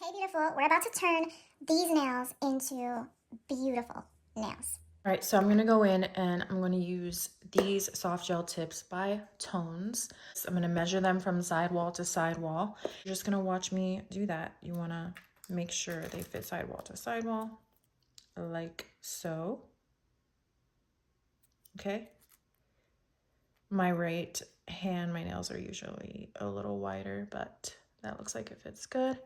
Hey beautiful, we're about to turn these nails into beautiful nails. All right, so I'm gonna go in and I'm gonna use these soft gel tips by Tones. So I'm gonna measure them from sidewall to sidewall. You're just gonna watch me do that. You wanna make sure they fit sidewall to sidewall, like so. Okay. My right hand, my nails are usually a little wider, but that looks like it fits good.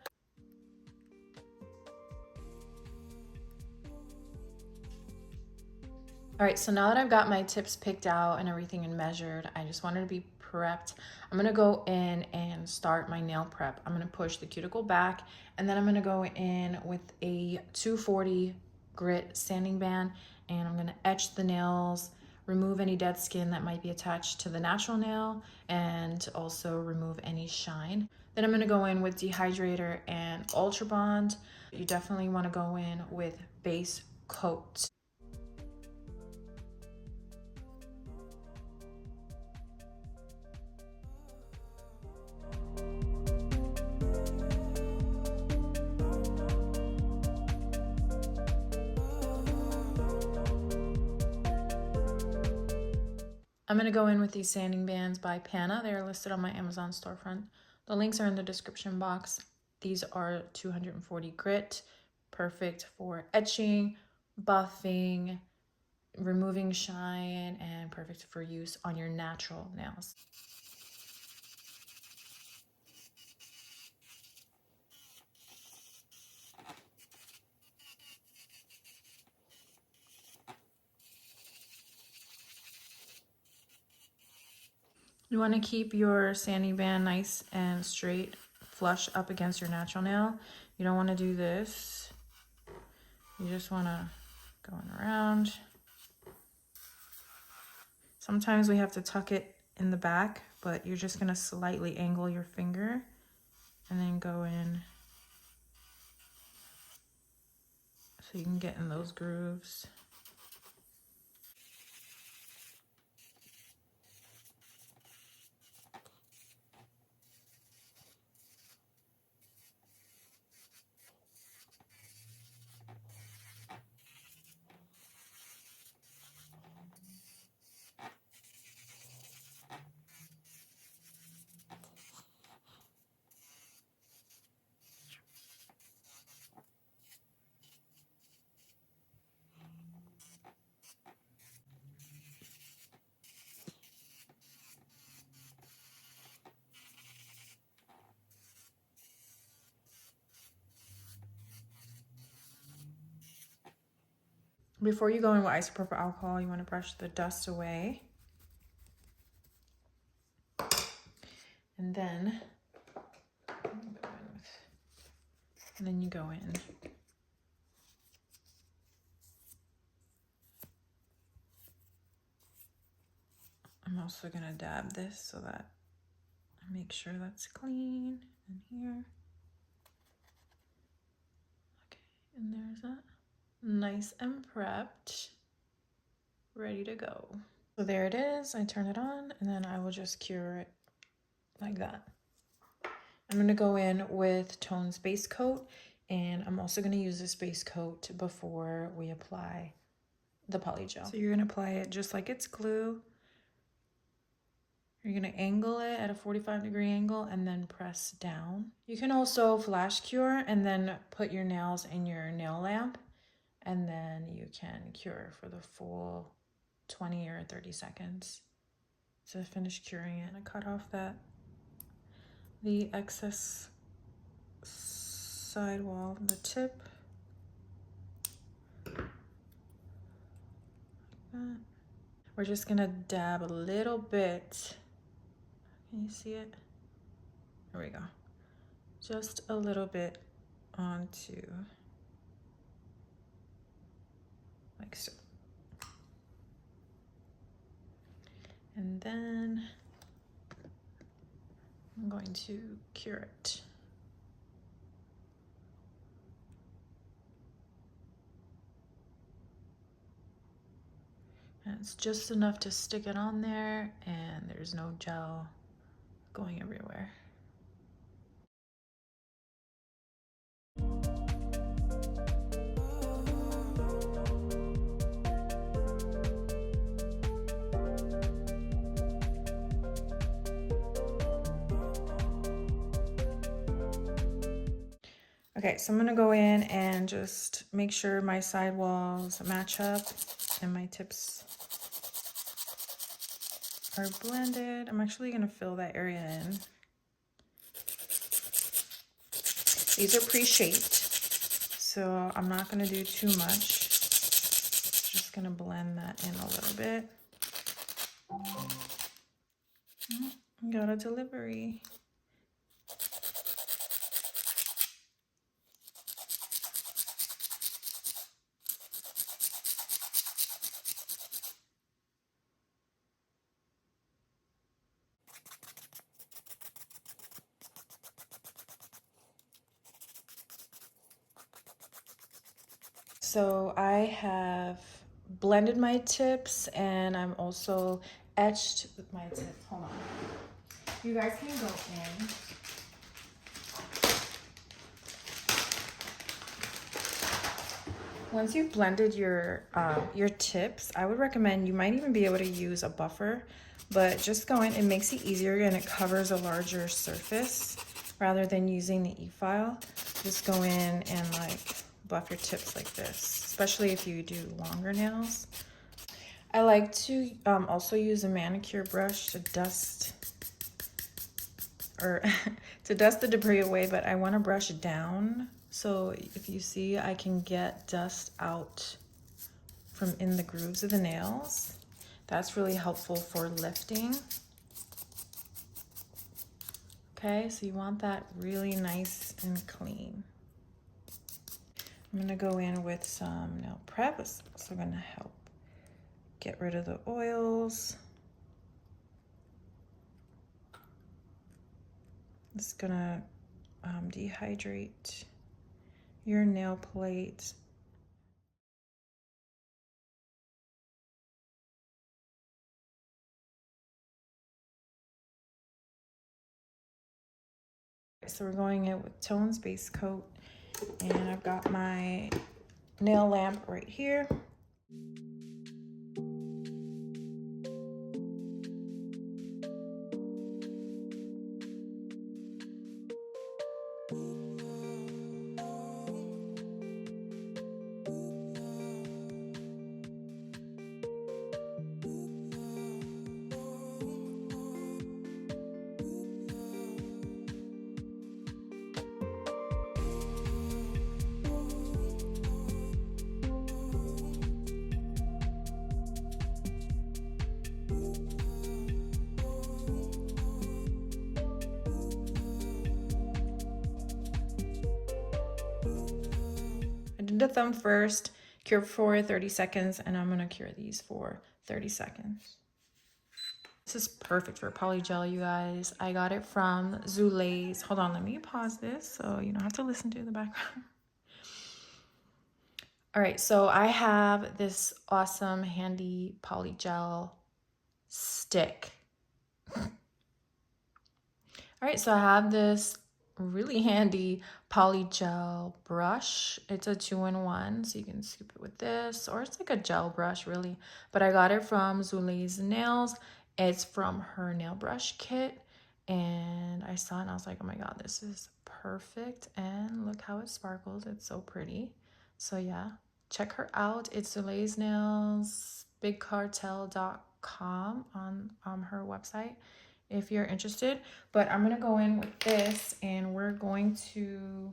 All right, so now that I've got my tips picked out and everything and measured, I just wanted to be prepped. I'm gonna go in and start my nail prep. I'm gonna push the cuticle back, and then I'm gonna go in with a 240 grit sanding band, and I'm gonna etch the nails, remove any dead skin that might be attached to the natural nail, and also remove any shine. Then I'm gonna go in with dehydrator and Ultra Bond. You definitely wanna go in with base coat. I'm going to go in with these sanding bands by Pana. They are listed on my Amazon storefront. The links are in the description box. These are 240 grit, perfect for etching, buffing, removing shine, and perfect for use on your natural nails. You want to keep your sanding band nice and straight, flush up against your natural nail. You don't want to do this. You just want to go around. Sometimes we have to tuck it in the back, but you're just gonna slightly angle your finger and then go in so you can get in those grooves. Before you go in with isopropyl alcohol, you want to brush the dust away. And then you go in. I'm also gonna dab this so that I make sure that's clean in here. Okay, and there's that. Nice and prepped, ready to go. So there it is. I turn it on and then I will just cure it like that. I'm going to go in with Tone's base coat, and I'm also going to use this base coat before we apply the Polygel. So you're going to apply it just like it's glue. You're going to angle it at a 45-degree angle and then press down. You can also flash cure and then put your nails in your nail lamp, and then you can cure for the full 20 or 30 seconds. So finish curing it, and I cut off the excess sidewall, the tip. Like that. We're just gonna dab a little bit. Can you see it? There we go. Just a little bit onto, like so. And then I'm going to cure it. And it's just enough to stick it on there, and there's no gel going everywhere. Okay, so I'm gonna go in and just make sure my sidewalls match up and my tips are blended. I'm actually gonna fill that area in. These are pre-shaped, so I'm not gonna do too much. Just gonna blend that in a little bit. Got a delivery. So I have blended my tips and I'm also etched my tips. Hold on. You guys can go in. Once you've blended your tips, I would recommend, you might even be able to use a buffer, but just go in, it makes it easier and it covers a larger surface rather than using the e-file. Just go in and like buff your tips like this, especially if you do longer nails. I like to also use a manicure brush to dust or to dust the debris away, but I want to brush it down. So if you see, I can get dust out from in the grooves of the nails. That's really helpful for lifting. Okay, so you want that really nice and clean. I'm gonna go in with some nail prep. It's also gonna help get rid of the oils. It's gonna dehydrate your nail plate. So we're going in with Tones Base Coat, and I've got my nail lamp right here. I did the thumb first, cure for 30 seconds, and I'm gonna cure these for 30 seconds. This is perfect for polygel, you guys. I got it from Zulay's. Hold on, let me pause this so you don't have to listen to the background. All right, so I have this awesome handy polygel stick. All right, so I have this really handy polygel brush. It's a 2-in-1, so you can scoop it with this, or it's like a gel brush really, but I got it from Zulay's Nails. It's from her nail brush kit, and I saw it and I was like, oh my god, this is perfect, and look how it sparkles. It's so pretty. So yeah, check her out. It's Zulay's Nails, bigcartel.com on her website if you're interested. But I'm gonna go in with this, and we're going to,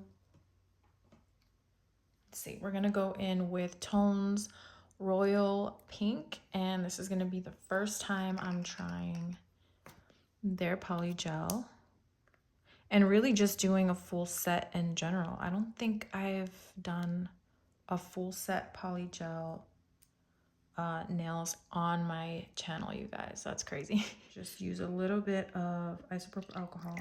let's see, we're gonna go in with Tones Royal Pink, and this is gonna be the first time I'm trying their polygel and really just doing a full set in general. I don't think I've done a full set polygel nails on my channel, you guys. That's crazy. Just use a little bit of isopropyl alcohol.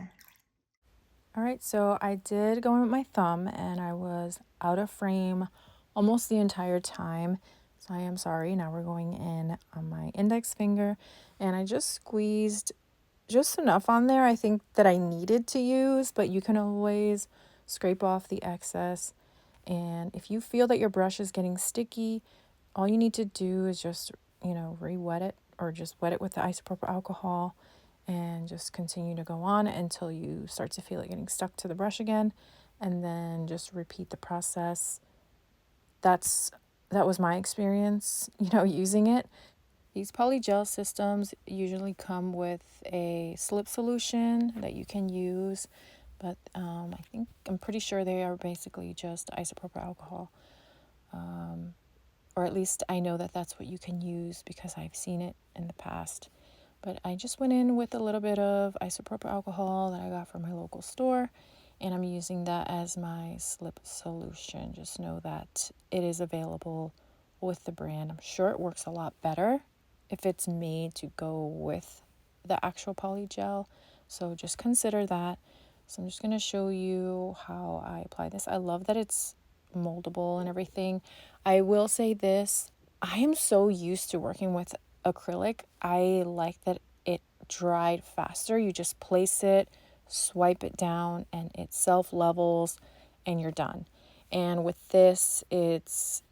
All right, so I did go in with my thumb and I was out of frame almost the entire time. So I am sorry. Now we're going in on my index finger, and I just squeezed just enough on there I think that I needed to use, but you can always scrape off the excess. And if you feel that your brush is getting sticky, all you need to do is just, re-wet it, or just wet it with the isopropyl alcohol, and just continue to go on until you start to feel it getting stuck to the brush again. and then just repeat the process. That was my experience, using it. These polygel systems usually come with a slip solution that you can use, but I'm pretty sure they are basically just isopropyl alcohol. Or at least I know that that's what you can use because I've seen it in the past. But I just went in with a little bit of isopropyl alcohol that I got from my local store, and I'm using that as my slip solution. Just know that it is available with the brand. I'm sure it works a lot better if it's made to go with the actual polygel. So just consider that. So I'm just going to show you how I apply this. I love that it's moldable and everything. I will say this, I am so used to working with acrylic. I like that it dried faster. You just place it, swipe it down, and it self levels and you're done. And with this, it's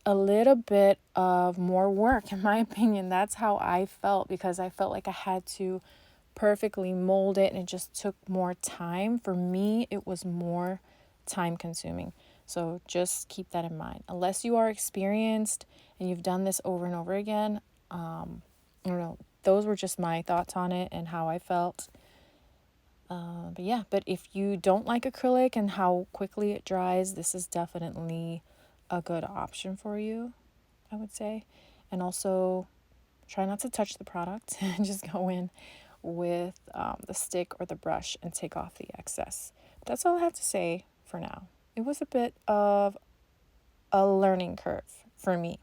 a little bit of more work, in my opinion. That's how I felt, because I felt like I had to perfectly mold it and it just took more time. For me, it was more time consuming. So just keep that in mind. Unless you are experienced and you've done this over and over again, I don't know. Those were just my thoughts on it and how I felt. But if you don't like acrylic and how quickly it dries, this is definitely a good option for you, I would say. And also try not to touch the product and just go in with the stick or the brush and take off the excess. But that's all I have to say for now. It was a bit of a learning curve for me.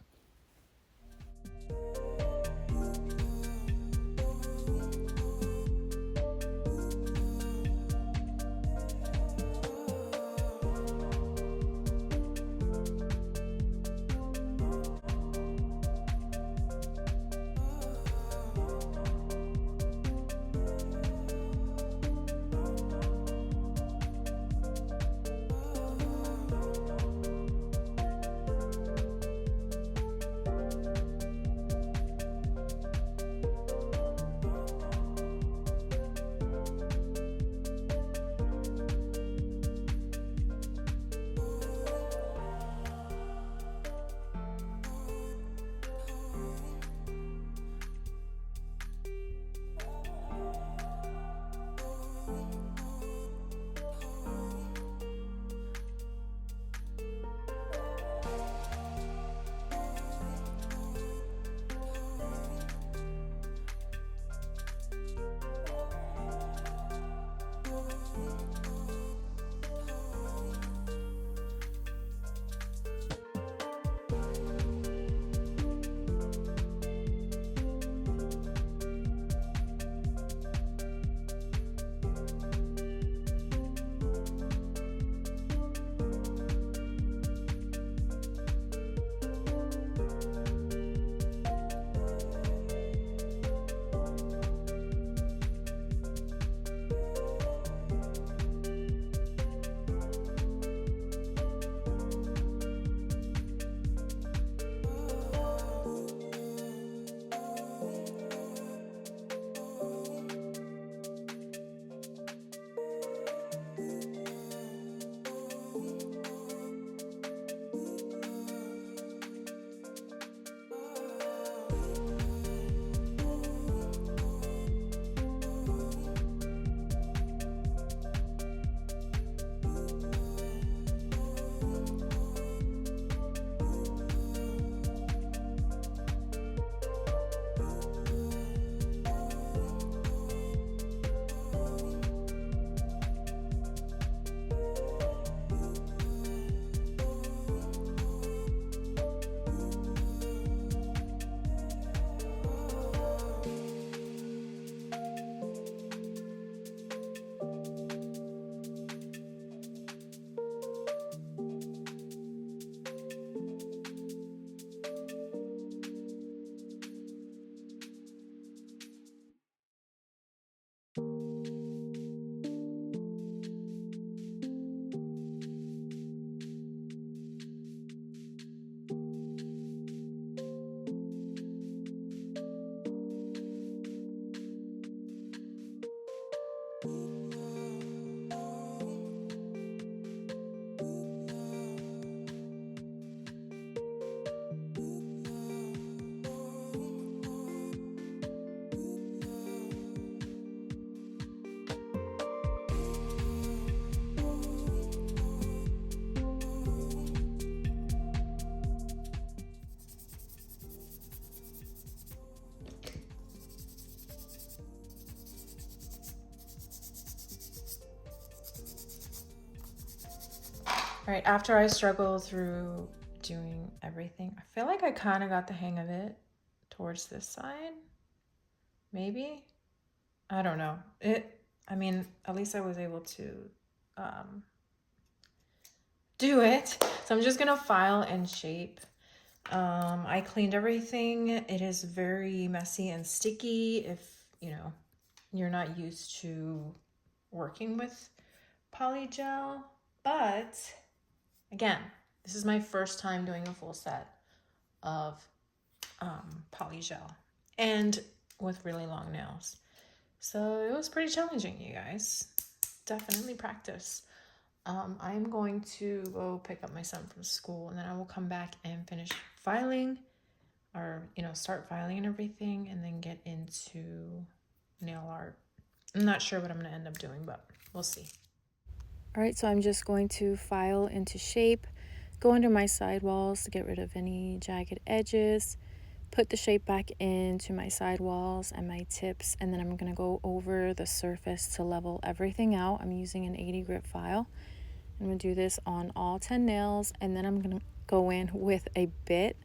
All right, after I struggle through doing everything, I feel like I kind of got the hang of it towards this side. Maybe. I don't know. I mean, at least I was able to do it. So I'm just gonna file and shape. I cleaned everything. It is very messy and sticky if, you know, you're not used to working with Polygel. But again, this is my first time doing a full set of Polygel and with really long nails. So it was pretty challenging, you guys. Definitely practice. I'm going to go pick up my son from school, and then I will come back and finish filing, or, you know, start filing and everything, and then get into nail art. I'm not sure what I'm going to end up doing, but we'll see. All right, so I'm just going to file into shape, go under my sidewalls to get rid of any jagged edges, put the shape back into my sidewalls and my tips, and then I'm going to go over the surface to level everything out. I'm using an 80 grit file. I'm going to do this on all 10 nails, and then I'm going to go in with a bit.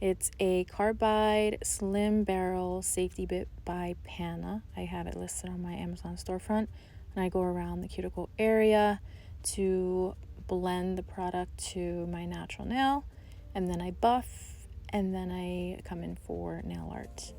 It's a carbide slim barrel safety bit by Pana. I have it listed on my Amazon storefront, and I go around the cuticle area to blend the product to my natural nail, and then I buff, and then I come in for nail art.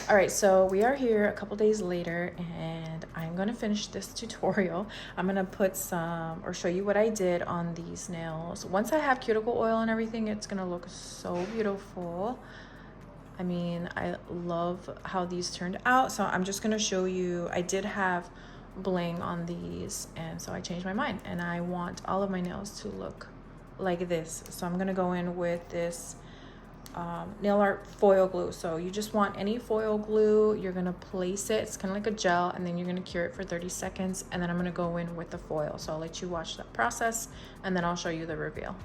All right, so we are here a couple days later, and I'm gonna finish this tutorial. I'm gonna put some, or show you what I did on these nails. Once I have cuticle oil and everything, it's gonna look so beautiful. I mean, I love how these turned out. So I'm just gonna show you, I did have bling on these, and so I changed my mind, and I want all of my nails to look like this. So I'm gonna go in with this nail art foil glue. So you just want any foil glue, you're gonna place it, it's kind of like a gel, and then you're gonna cure it for 30 seconds, and then I'm gonna go in with the foil. So I'll let you watch that process, and then I'll show you the reveal.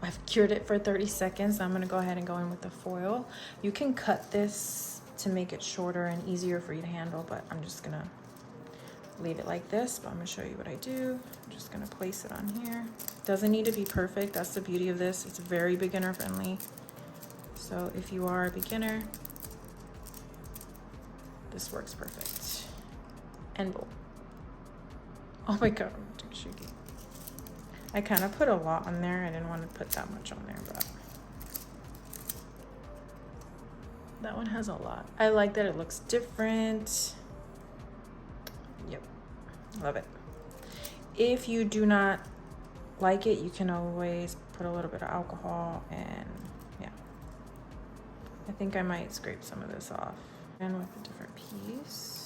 I've cured it for 30 seconds. I'm gonna go ahead and go in with the foil. You can cut this to make it shorter and easier for you to handle, but I'm just gonna leave it like this. But I'm gonna show you what I do. I'm just gonna place it on here. Doesn't need to be perfect. That's the beauty of this. It's very beginner friendly. So if you are a beginner, this works perfect. And boom. Oh my God, I'm too shaky. I kind of put a lot on there. I didn't want to put that much on there, but that one has a lot. I like that it looks different. Yep, love it. If you do not like it, you can always put a little bit of alcohol, and yeah. I think I might scrape some of this off. And with a different piece.